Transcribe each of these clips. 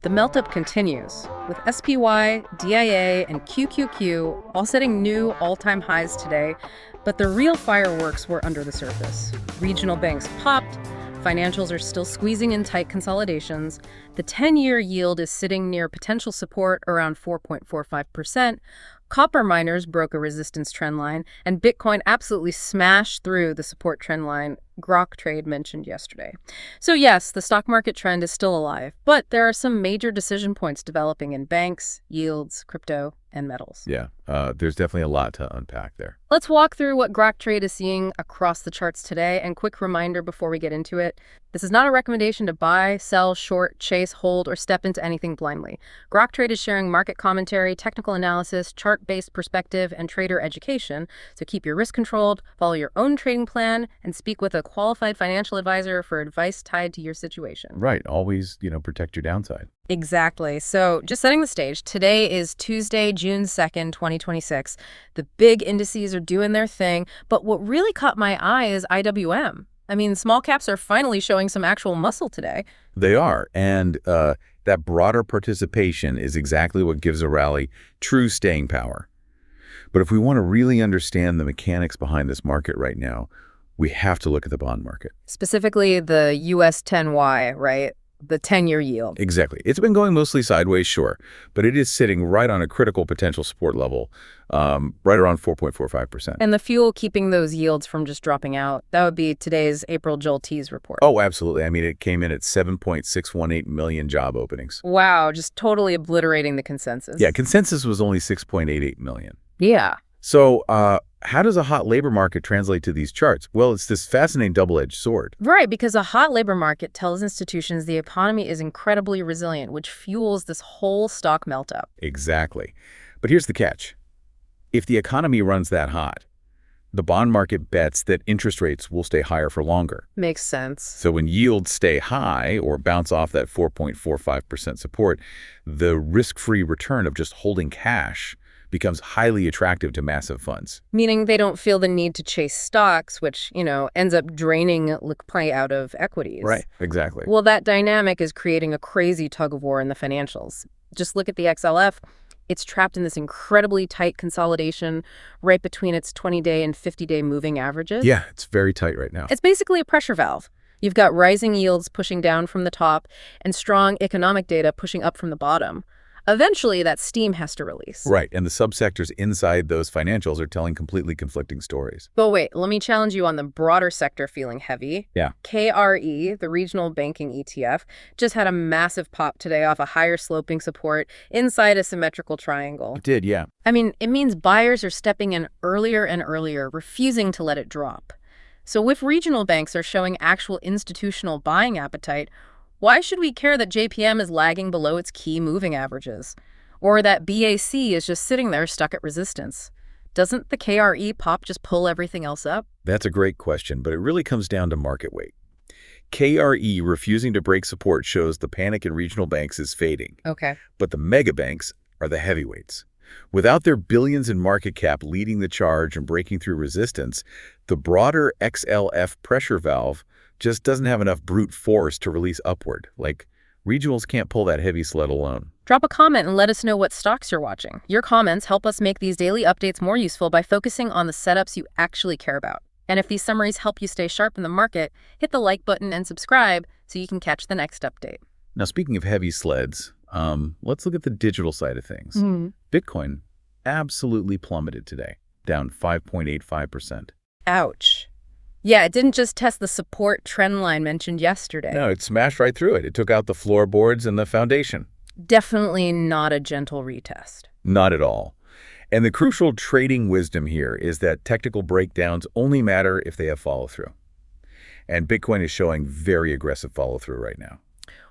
The melt-up continues, with SPY, DIA, and QQQ all setting new all-time highs today, but the real fireworks were under the surface. Regional banks popped, financials are still squeezing in tight consolidations, the 10-year yield is sitting near potential support around 4.45%, copper miners broke a resistance trend line, and Bitcoin absolutely smashed through the support trend line Grok Trade mentioned yesterday. So yes, the stock market trend is still alive, but there are some major decision points developing in banks, yields, crypto, and metals. Yeah, there's definitely a lot to unpack there. Let's walk through what Grok Trade is seeing across the charts today, and quick reminder before we get into it. This is not a recommendation to buy, sell, short, chase, hold, or step into anything blindly. Grok Trade is sharing market commentary, technical analysis, chart-based perspective, and trader education, so keep your risk controlled, follow your own trading plan, and speak with a qualified financial advisor for advice tied to your situation. Right, always, protect your downside. Exactly. So just setting the stage, today is Tuesday, June 2nd, 2026. The big indices are doing their thing, but what really caught my eye is IWM. I mean, small caps are finally showing some actual muscle today. They are, and that broader participation is exactly what gives a rally true staying power. But if we want to really understand the mechanics behind this market right now, we have to look at the bond market. Specifically the US 10Y, right? The 10-year yield. Exactly. It's been going mostly sideways, sure, but it is sitting right on a critical potential support level, right around 4.45%. And the fuel keeping those yields from just dropping out, that would be today's April Joel Tease report. Oh, absolutely. I mean, it came in at 7.618 million job openings. Wow, just totally obliterating the consensus. Yeah, consensus was only 6.88 million. Yeah. So how does a hot labor market translate to these charts? Well, it's this fascinating double-edged sword. Right, because a hot labor market tells institutions the economy is incredibly resilient, which fuels this whole stock melt-up. Exactly. But here's the catch. If the economy runs that hot, the bond market bets that interest rates will stay higher for longer. Makes sense. So when yields stay high or bounce off that 4.45% support, the risk-free return of just holding cash becomes highly attractive to massive funds. Meaning they don't feel the need to chase stocks, which, ends up draining liquidity out of equities. Right, exactly. Well, that dynamic is creating a crazy tug-of-war in the financials. Just look at the XLF. It's trapped in this incredibly tight consolidation right between its 20-day and 50-day moving averages. Yeah, it's very tight right now. It's basically a pressure valve. You've got rising yields pushing down from the top and strong economic data pushing up from the bottom. Eventually, that steam has to release. Right, and the subsectors inside those financials are telling completely conflicting stories. But wait, let me challenge you on the broader sector feeling heavy. Yeah. KRE, the regional banking ETF, just had a massive pop today off a higher sloping support inside a symmetrical triangle. It did, yeah. I mean, it means buyers are stepping in earlier and earlier, refusing to let it drop. So if regional banks are showing actual institutional buying appetite, why should we care that JPM is lagging below its key moving averages? Or that BAC is just sitting there stuck at resistance? Doesn't the KRE pop just pull everything else up? That's a great question, but it really comes down to market weight. KRE refusing to break support shows the panic in regional banks is fading. Okay. But the mega banks are the heavyweights. Without their billions in market cap leading the charge and breaking through resistance, the broader XLF pressure valve just doesn't have enough brute force to release upward. Like, regionals can't pull that heavy sled alone. Drop a comment and let us know what stocks you're watching. Your comments help us make these daily updates more useful by focusing on the setups you actually care about. And if these summaries help you stay sharp in the market, hit the like button and subscribe so you can catch the next update. Now, speaking of heavy sleds, let's look at the digital side of things. Bitcoin absolutely plummeted today, down 5.85%. Ouch. Yeah, it didn't just test the support trend line mentioned yesterday. No, it smashed right through it. It took out the floorboards and the foundation. Definitely not a gentle retest. Not at all. And the crucial trading wisdom here is that technical breakdowns only matter if they have follow-through. And Bitcoin is showing very aggressive follow-through right now.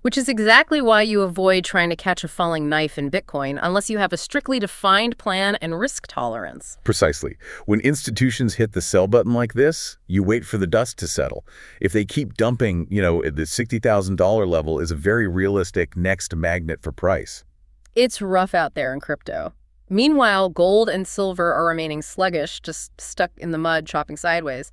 Which is exactly why you avoid trying to catch a falling knife in Bitcoin unless you have a strictly defined plan and risk tolerance. Precisely. When institutions hit the sell button like this, you wait for the dust to settle. If they keep dumping, the $60,000 level is a very realistic next magnet for price. It's rough out there in crypto. Meanwhile, gold and silver are remaining sluggish, just stuck in the mud, chopping sideways.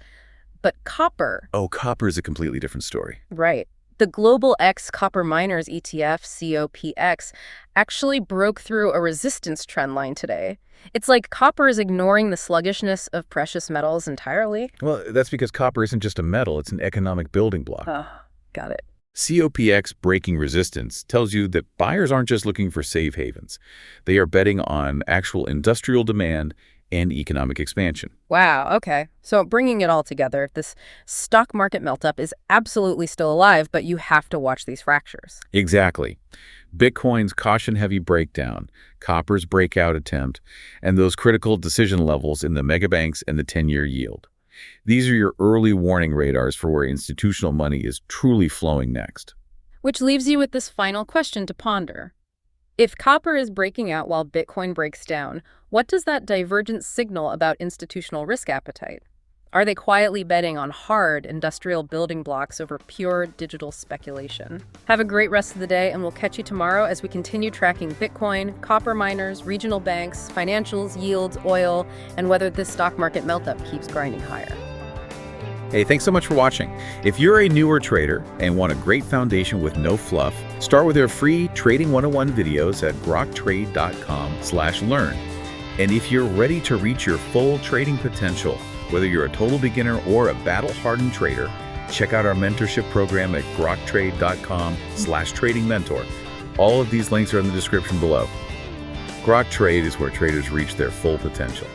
But copper... Oh, copper is a completely different story. Right. The Global X Copper Miners ETF, COPX, actually broke through a resistance trend line today. It's like copper is ignoring the sluggishness of precious metals entirely. Well, that's because copper isn't just a metal, it's an economic building block. Oh, got it. COPX breaking resistance tells you that buyers aren't just looking for safe havens. They are betting on actual industrial demand and economic expansion. Wow, okay. So bringing it all together, this stock market melt-up is absolutely still alive, but you have to watch these fractures. Exactly. Bitcoin's caution-heavy breakdown, copper's breakout attempt, and those critical decision levels in the megabanks and the 10-year yield. These are your early warning radars for where institutional money is truly flowing next. Which leaves you with this final question to ponder. If copper is breaking out while Bitcoin breaks down, what does that divergence signal about institutional risk appetite? Are they quietly betting on hard industrial building blocks over pure digital speculation? Have a great rest of the day, and we'll catch you tomorrow as we continue tracking Bitcoin, copper miners, regional banks, financials, yields, oil, and whether this stock market melt-up keeps grinding higher. Hey, thanks so much for watching. If you're a newer trader and want a great foundation with no fluff, start with our free Trading 101 videos at groktrade.com/learn. And if you're ready to reach your full trading potential, whether you're a total beginner or a battle-hardened trader, check out our mentorship program at groktrade.com/trading mentor. All of these links are in the description below. Grok Trade is where traders reach their full potential.